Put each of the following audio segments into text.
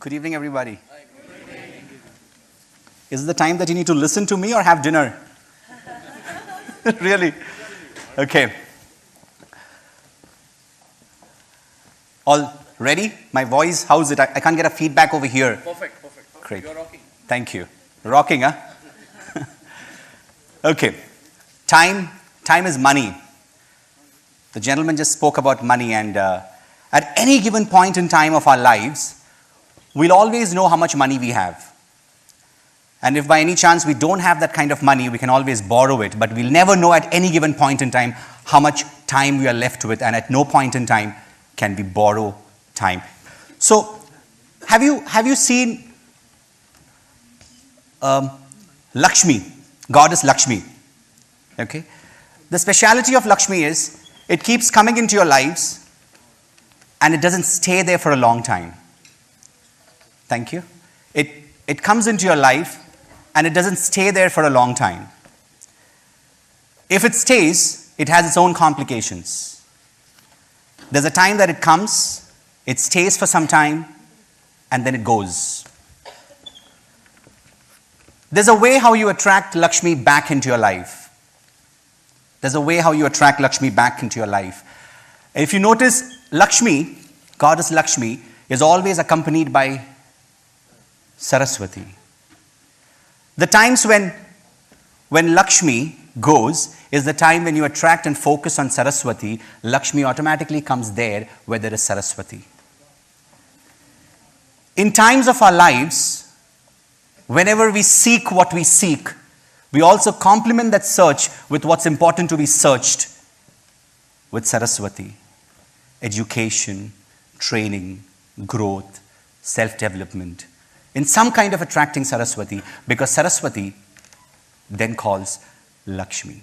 Good evening, everybody. Is it the time that you need to listen to me or have dinner? Really? Okay. All ready? My voice, how's it? I can't get a feedback over here. Perfect. Great. You're rocking. Thank you. Rocking, huh? Okay. Time is money. The gentleman just spoke about money, and at any given point in time of our lives, we'll always know how much money we have. And if by any chance we don't have that kind of money, we can always borrow it, but we'll never know at any given point in time how much time we are left with, and at no point in time can we borrow time. So, have you seen Lakshmi, goddess Lakshmi? Okay, the speciality of Lakshmi is it keeps coming into your lives, and it doesn't stay there for a long time. Thank you. It comes into your life, and it doesn't stay there for a long time. If it stays, it has its own complications. There's a time that it comes, it stays for some time, and then it goes. There's a way how you attract Lakshmi back into your life. There's a way how you attract Lakshmi back into your life. If you notice, Lakshmi, goddess Lakshmi, is always accompanied by Saraswati. The times when Lakshmi goes is the time when you attract and focus on Saraswati. Lakshmi automatically comes there where there is Saraswati. In times of our lives, whenever we seek what we seek, we also complement that search with what's important to be searched with Saraswati. Education, training, growth, self-development. In some kind of attracting Saraswati, because Saraswati then calls Lakshmi.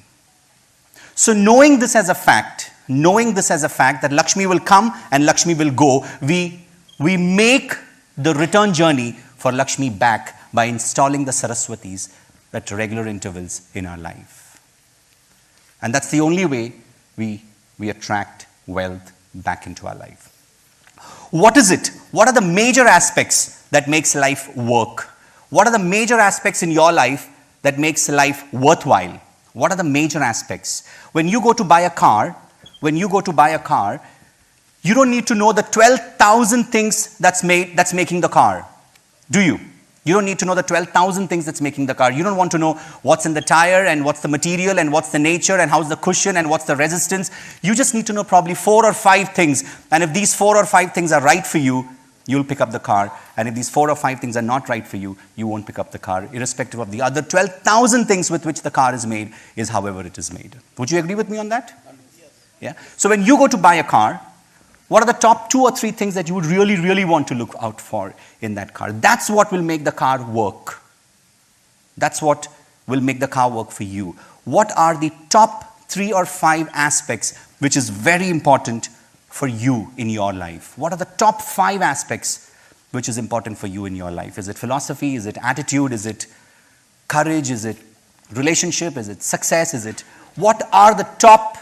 So knowing this as a fact that Lakshmi will come and Lakshmi will go, we make the return journey for Lakshmi back by installing the Saraswatis at regular intervals in our life. And that's the only way we attract wealth back into our life. What is it? What are the major aspects that makes life work? What are the major aspects in your life that makes life worthwhile? What are the major aspects? When you go to buy a car, you don't need to know the 12,000 things that's making the car. Do you? You don't need to know the 12,000 things that's making the car. You don't want to know what's in the tire and what's the material and what's the nature and how's the cushion and what's the resistance. You just need to know probably 4 or 5 things. And if these 4 or 5 things are right for you, you'll pick up the car. And if these 4 or 5 things are not right for you, you won't pick up the car, irrespective of the other 12,000 things with which the car is made, is however it is made. Would you agree with me on that? Yes. Yeah. So when you go to buy a car, what are the top 2 or 3 things that you would really, really want to look out for in that car? That's what will make the car work. That's what will make the car work for you. What are the top 3 or 5 aspects which is very important for you in your life? What are the top 5 aspects which is important for you in your life? Is it philosophy? Is it attitude? Is it courage? Is it relationship? Is it success? What are the top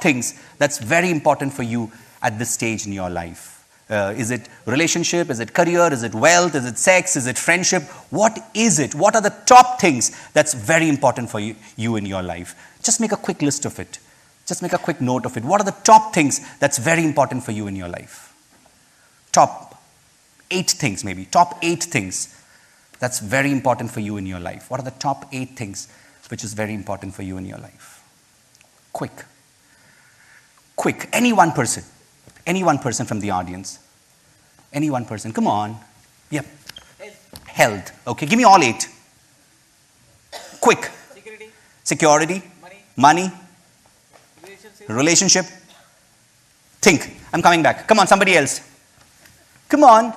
things that's very important for you at this stage in your life? Is it relationship? Is it career? Is it wealth? Is it sex? Is it friendship? What is it? What are the top things that's very important for you in your life? Just make a quick list of it. Just make a quick note of it. What are the top things that's very important for you in your life? Top 8 things maybe. Top 8 things that's very important for you in your life. What are the top 8 things which is very important for you in your life? Quick. Any one person from the audience. Any one person. Come on. Yep. Health. Okay, give me all 8. Quick. Security. Money. Relationship. Think. I'm coming back. Come on, somebody else. Come on.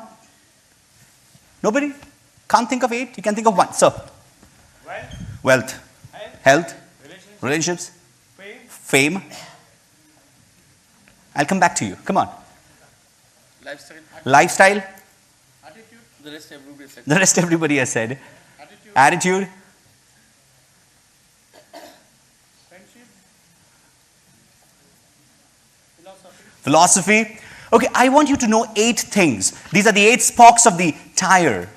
Nobody? Can't think of 8? You can think of 1. So. Wealth. Health. Relationships. Fame. I'll come back to you. Come on. Lifestyle. Attitude. The rest everybody has said. Attitude. Philosophy. Okay, I want you to know 8 things. These are the 8 spokes of the tire.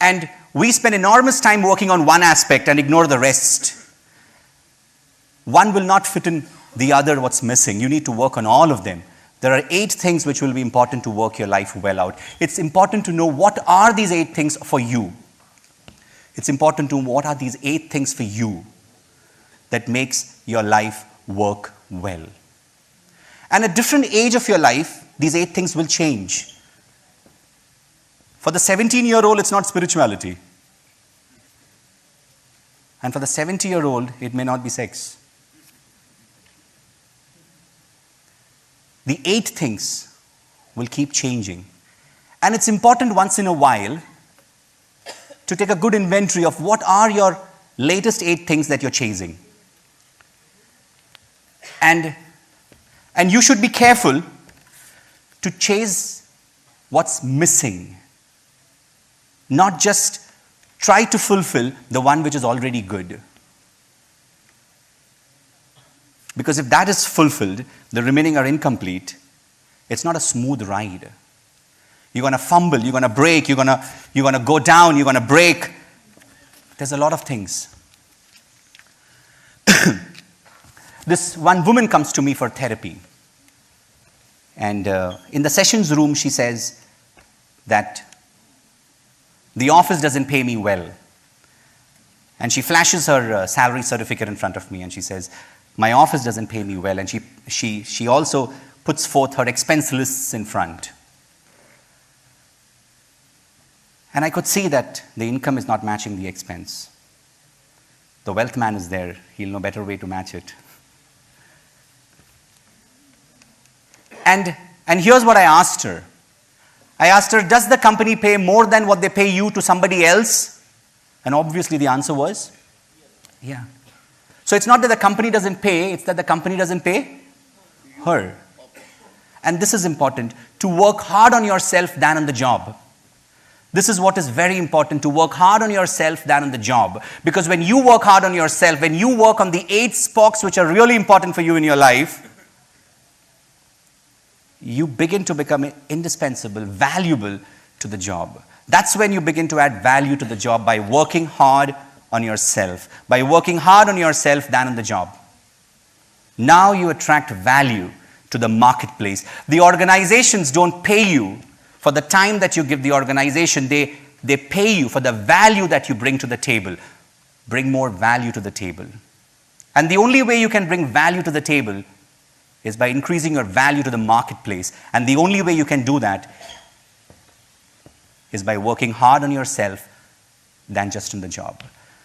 And we spend enormous time working on one aspect and ignore the rest. One will not fit in the other, what's missing. You need to work on all of them. There are 8 things which will be important to work your life well out. It's important to know what are these 8 things for you. It's important to know what are these 8 things for you that makes your life work well. And at different age of your life, these 8 things will change. For the 17-year-old, it's not spirituality. And for the 70-year-old, it may not be sex. The 8 things will keep changing. And it's important once in a while to take a good inventory of what are your latest 8 things that you're chasing. And you should be careful to chase what's missing. Not just try to fulfill the one which is already good. Because if that is fulfilled, the remaining are incomplete. It's not a smooth ride. You're going to fumble, you're going to break, you're going to go down, you're going to break. There's a lot of things. This one woman comes to me for therapy. And in the sessions room, she says that the office doesn't pay me well. And she flashes her salary certificate in front of me and she says, my office doesn't pay me well. And she also puts forth her expense lists in front. And I could see that the income is not matching the expense. The wealth man is there. He'll know better way to match it. And here's what I asked her. I asked her, does the company pay more than what they pay you to somebody else? And obviously the answer was, yeah. So it's not that the company doesn't pay, it's that the company doesn't pay her. And this is important, to work hard on yourself than on the job. This is what is very important, to work hard on yourself than on the job. Because when you work hard on yourself, when you work on the 8 spokes which are really important for you in your life, you begin to become indispensable, valuable to the job. That's when you begin to add value to the job, by working hard on yourself. By working hard on yourself than on the job. Now you attract value to the marketplace. The organizations don't pay you for the time that you give the organization. They pay you for the value that you bring to the table. Bring more value to the table. And the only way you can bring value to the table is by increasing your value to the marketplace. And the only way you can do that is by working hard on yourself than just in the job.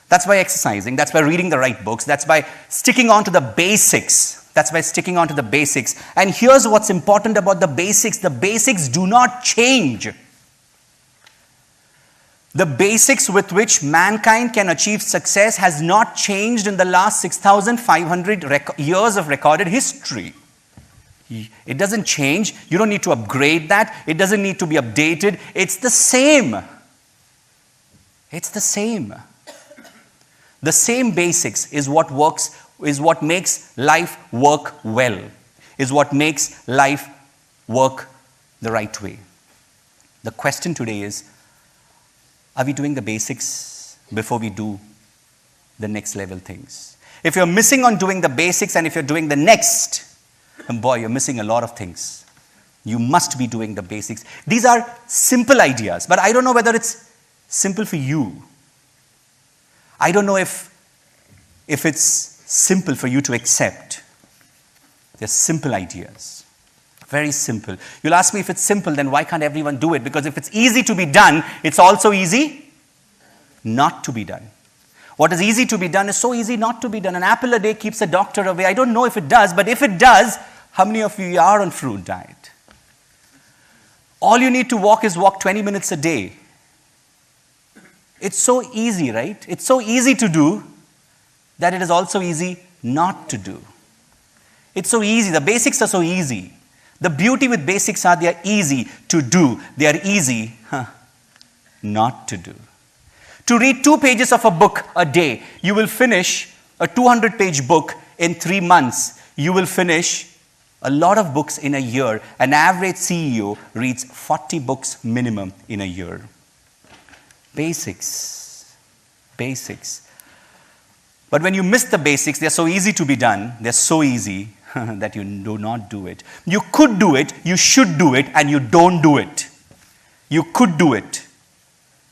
That's by exercising. That's by reading the right books. That's by sticking on to the basics. That's by sticking on to the basics. And here's what's important about the basics. The basics do not change. The basics with which mankind can achieve success has not changed in the last 6,500 years of recorded history. It doesn't change. You don't need to upgrade that. It doesn't need to be updated. It's the same. It's the same. The same basics is what works, is what makes life work well, is what makes life work the right way. The question today is, are we doing the basics before we do the next level things? If you're missing on doing the basics and if you're doing the next, and boy, you're missing a lot of things. You must be doing the basics. These are simple ideas, but I don't know whether it's simple for you. I don't know if it's simple for you to accept. They're simple ideas. Very simple. You'll ask me, if it's simple, then why can't everyone do it? Because if it's easy to be done, it's also easy not to be done. What is easy to be done is so easy not to be done. An apple a day keeps a doctor away. I don't know if it does, but if it does, how many of you are on fruit diet? All you need to walk is walk 20 minutes a day. It's so easy, right? It's so easy to do that it is also easy not to do. It's so easy. The basics are so easy. The beauty with basics are they are easy to do. They are easy not to do. To read 2 pages of a book a day, you will finish a 200-page book in 3 months. You will finish A lot of books in a year. An average CEO reads 40 books minimum in a year. Basics. Basics. But when you miss the basics, they're so easy to be done. They're so easy that you do not do it. You could do it, you should do it, and you don't do it. You could do it,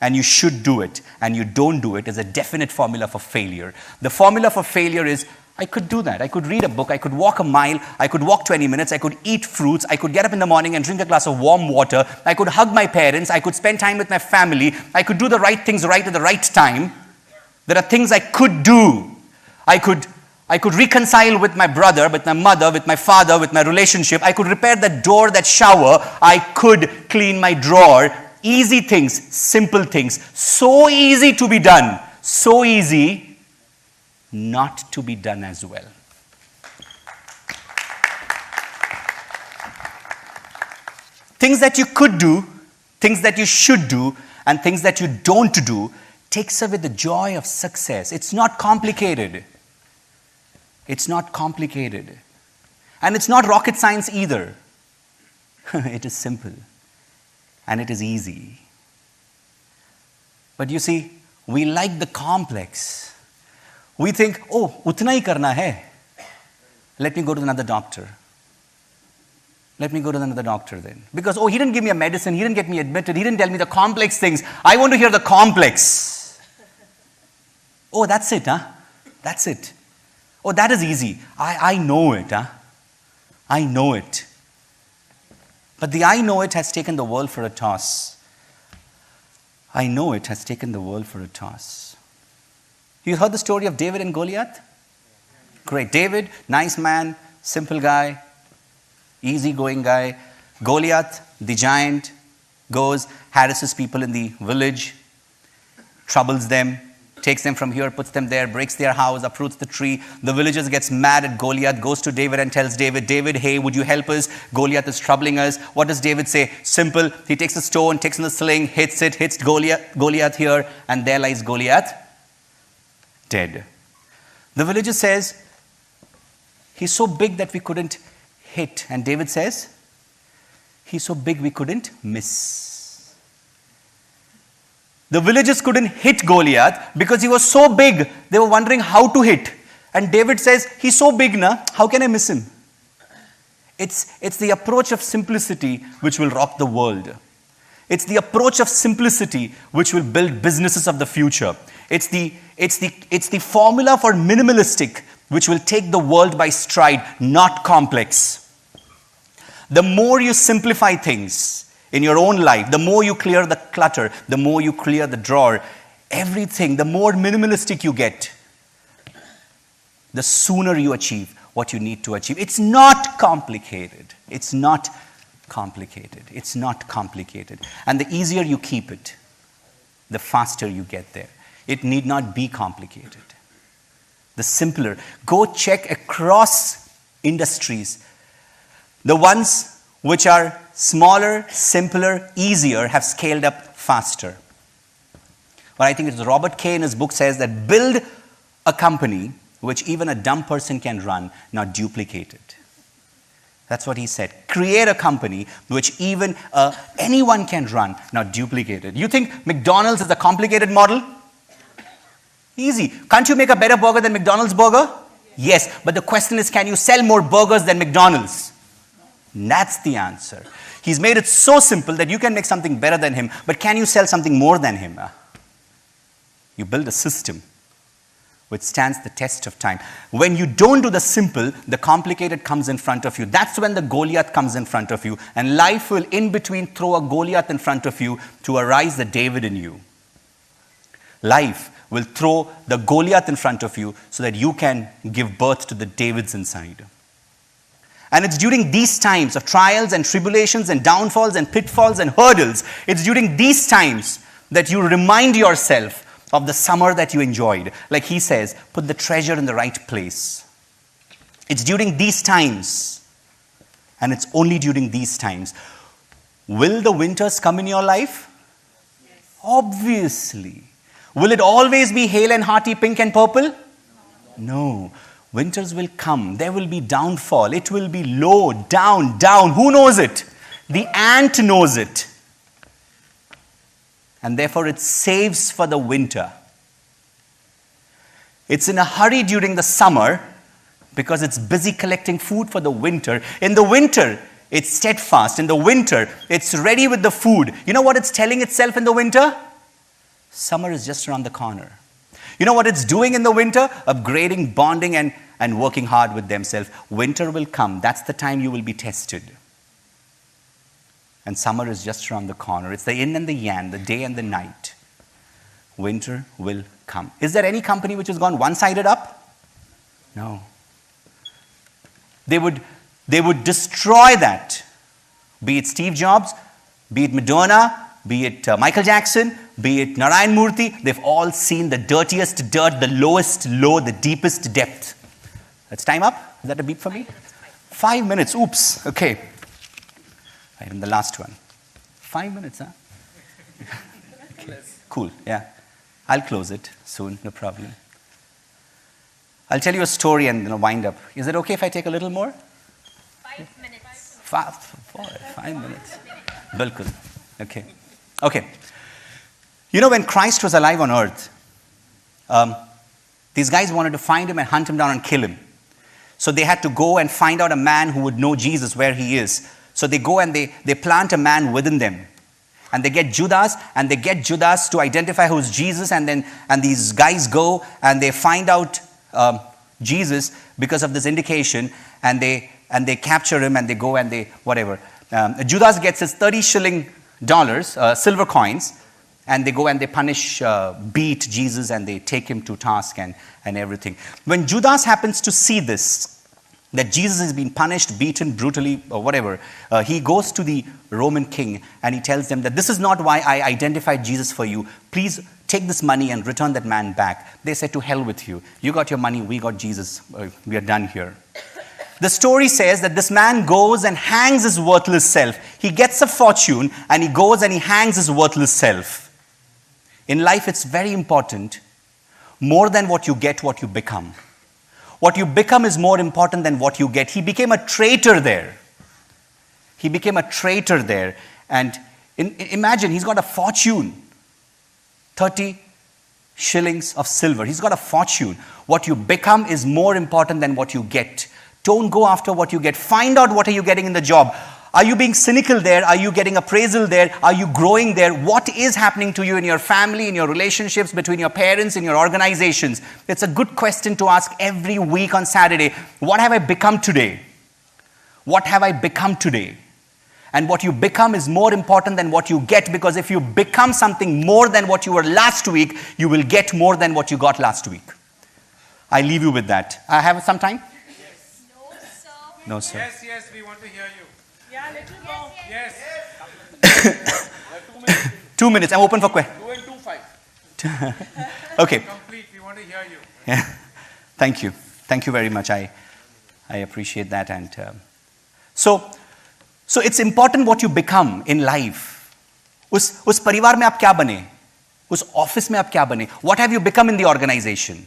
and you should do it, and you don't do it is a definite formula for failure. The formula for failure is, I could do that. I could read a book. I could walk a mile. I could walk 20 minutes. I could eat fruits. I could get up in the morning and drink a glass of warm water. I could hug my parents. I could spend time with my family. I could do the right things right at the right time. There are things I could do. I could reconcile with my brother, with my mother, with my father, with my relationship. I could repair that door, that shower. I could clean my drawer. Easy things, simple things. So easy to be done. So easy not to be done as well. Things that you could do, things that you should do, and things that you don't do takes away the joy of success. It's not complicated. It's not complicated. And it's not rocket science either. It is simple. And it is easy. But you see, we like the complex. We think, oh, utna hi karna hai. Let me go to another doctor. Let me go to another doctor then. Because, oh, he didn't give me a medicine, he didn't get me admitted, he didn't tell me the complex things. I want to hear the complex. Oh, that's it, huh? That's it. Oh, that is easy. I know it, huh? I know it. But the I know it has taken the world for a toss. I know it has taken the world for a toss. You heard the story of David and Goliath? Great. David, nice man, simple guy, easygoing guy. Goliath, the giant, goes, harasses people in the village, troubles them, takes them from here, puts them there, breaks their house, uproots the tree. The villagers gets mad at Goliath, goes to David and tells David, David, hey, would you help us? Goliath is troubling us. What does David say? Simple. He takes a stone, takes in the sling, hits Goliath here, and there lies Goliath, dead. The villager says, he's so big that we couldn't hit. And David says, he's so big we couldn't miss. The villagers couldn't hit Goliath because he was so big, they were wondering how to hit. And David says, he's so big, na, how can I miss him? It's the approach of simplicity which will rock the world. It's the approach of simplicity which will build businesses of the future. It's the formula for minimalistic which will take the world by stride, not complex. The more you simplify things in your own life, the more you clear the clutter, the more you clear the drawer, everything, the more minimalistic you get, the sooner you achieve what you need to achieve. It's not complicated. It's not complicated. It's not complicated. And the easier you keep it, the faster you get there. It need not be complicated. The simpler. Go check across industries. The ones which are smaller, simpler, easier have scaled up faster. But I think it's Robert Kay in his book says that build a company which even a dumb person can run, not duplicate it. That's what he said. Create a company which even anyone can run, not duplicate it. You think McDonald's is a complicated model? Easy. Can't you make a better burger than McDonald's burger? Yes, but the question is, can you sell more burgers than McDonald's? That's the answer. He's made it so simple that you can make something better than him, but can you sell something more than him? You build a system which stands the test of time. When you don't do the simple, the complicated comes in front of you. That's when the Goliath comes in front of you, and life will in between throw a Goliath in front of you to arise the David in you. Life will throw the Goliath in front of you so that you can give birth to the Davids inside. And it's during these times of trials and tribulations and downfalls and pitfalls and hurdles, it's during these times that you remind yourself of the summer that you enjoyed. Like he says, put the treasure in the right place. It's during these times, and it's only during these times. Will the winters come in your life? Yes. Obviously. Will it always be hale and hearty, pink and purple? No. Winters will come. There will be downfall. It will be low, down, down. Who knows it? The ant knows it. And therefore it saves for the winter. It's in a hurry during the summer because it's busy collecting food for the winter. In the winter, it's steadfast. In the winter, it's ready with the food. You know what it's telling itself in the winter? Summer is just around the corner. You know what it's doing in the winter? Upgrading, bonding, and working hard with themselves. Winter will come. That's the time you will be tested. And summer is just around the corner. It's the yin and the yang, the day and the night. Winter will come. Is there any company which has gone one-sided up? No. They would destroy that. Be it Steve Jobs, be it Madonna, be it Michael Jackson, be it Narayan Murthy. They've all seen the dirtiest dirt, the lowest low, the deepest depth. That's time up? Is that a beep for me? 5 minutes. Oops. Okay. I'm the last one. 5 minutes, huh? Okay. Cool. Yeah. I'll close it soon. No problem. I'll tell you a story and wind up. Is it okay if I take a little more? 5 minutes. 5 minutes. Bilkul. Okay. Okay. You know, when Christ was alive on earth, these guys wanted to find him and hunt him down and kill him. So they had to go and find out a man who would know Jesus where he is. So they go and they plant a man within them. And they get Judas, to identify who's Jesus, and these guys go and they find out Jesus because of this indication, and they capture him and they go and they whatever. Judas gets his 30 shilling dollars, silver coins, and they go and they punish, beat Jesus, and they take him to task and everything. When Judas happens to see this, that Jesus is being punished, beaten brutally, or whatever, he goes to the Roman king and he tells them that this is not why I identified Jesus for you. Please take this money and return that man back. They said, to hell with you. You got your money, we got Jesus. We are done here. The story says that this man goes and hangs his worthless self. He gets a fortune and he goes and he hangs his worthless self. In life, it's very important, more than what you get, what you become. What you become is more important than what you get. He became a traitor there. And imagine, he's got a fortune. 30 shillings of silver. He's got a fortune. What you become is more important than what you get. Don't go after what you get. Find out what are you getting in the job. Are you being cynical there? Are you getting appraisal there? Are you growing there? What is happening to you in your family, in your relationships, between your parents, in your organizations? It's a good question to ask every week on Saturday. What have I become today? What have I become today? And what you become is more important than what you get, because if you become something more than what you were last week, you will get more than what you got last week. I leave you with that. I have some time? Yes. No, sir. No, sir. Yes, we want to hear you. Yeah, little more. Yes. 2 minutes. 2 minutes. I'm open for questions. 2 and 2, 5. Okay. Complete. We want to hear you. Yeah. Thank you. Thank you very much. I appreciate that. And so it's important what you become in life. उस परिवार में आप क्या बने? उस office में आप क्या बने? What have you become in the organization?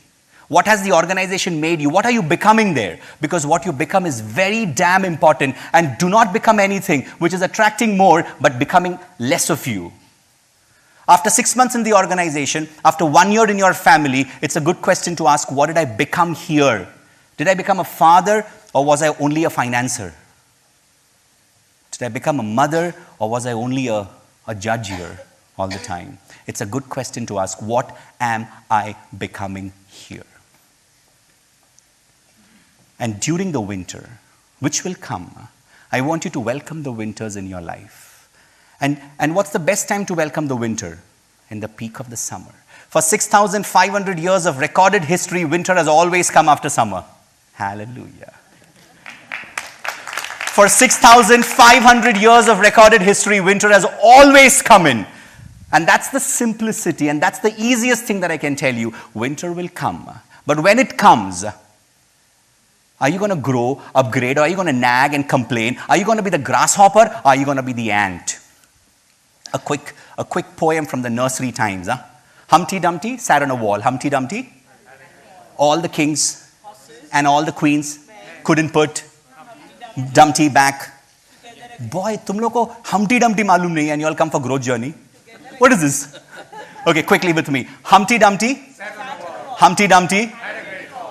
What has the organization made you? What are you becoming there? Because what you become is very damn important. And do not become anything which is attracting more but becoming less of you. After 6 months in the organization, after 1 year in your family, it's a good question to ask, what did I become here? Did I become a father, or was I only a financer? Did I become a mother, or was I only a judge here all the time? It's a good question to ask, what am I becoming here? And during the winter, which will come, I want you to welcome the winters in your life. And what's the best time to welcome the winter? In the peak of the summer. For 6,500 years of recorded history, winter has always come after summer. Hallelujah. For 6,500 years of recorded history, winter has always come in. And that's the simplicity, and that's the easiest thing that I can tell you. Winter will come. But when it comes, are you going to grow, upgrade, or are you going to nag and complain? Are you going to be the grasshopper, or are you going to be the ant? A quick poem from the nursery times. Humpty Dumpty sat on a wall. Humpty Dumpty. All the king's and all the queens couldn't put Dumpty back. Boy, tum log ko Humpty Dumpty malum nahi, and you all come for growth journey. What is this? Okay, quickly with me. Humpty Dumpty, Humpty Dumpty,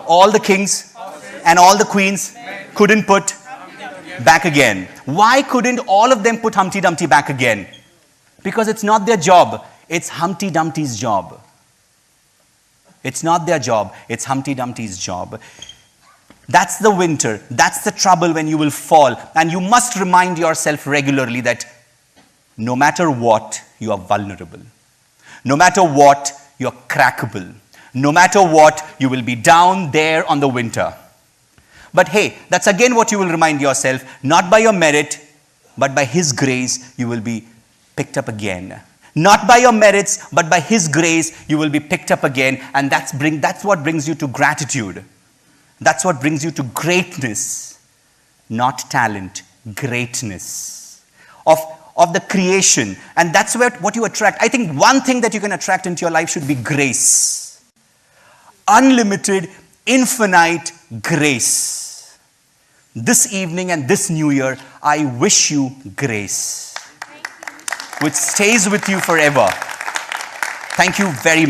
all the kings and all the queens couldn't put back again. Why couldn't all of them put Humpty Dumpty back again? Because it's not their job. It's Humpty Dumpty's job. It's not their job. It's Humpty Dumpty's job. That's the winter. That's the trouble when you will fall. And you must remind yourself regularly that no matter what, you are vulnerable. No matter what, you're crackable. No matter what, you will be down there on the winter. But hey, that's again what you will remind yourself. Not by your merit, but by His grace, you will be picked up again. Not by your merits, but by His grace, you will be picked up again. And that's what brings you to gratitude. That's what brings you to greatness. Not talent, greatness. Of the creation. And that's what you attract. I think one thing that you can attract into your life should be grace. Unlimited, infinite grace. This evening and this new year, I wish you grace, which stays with you forever. Thank you very much.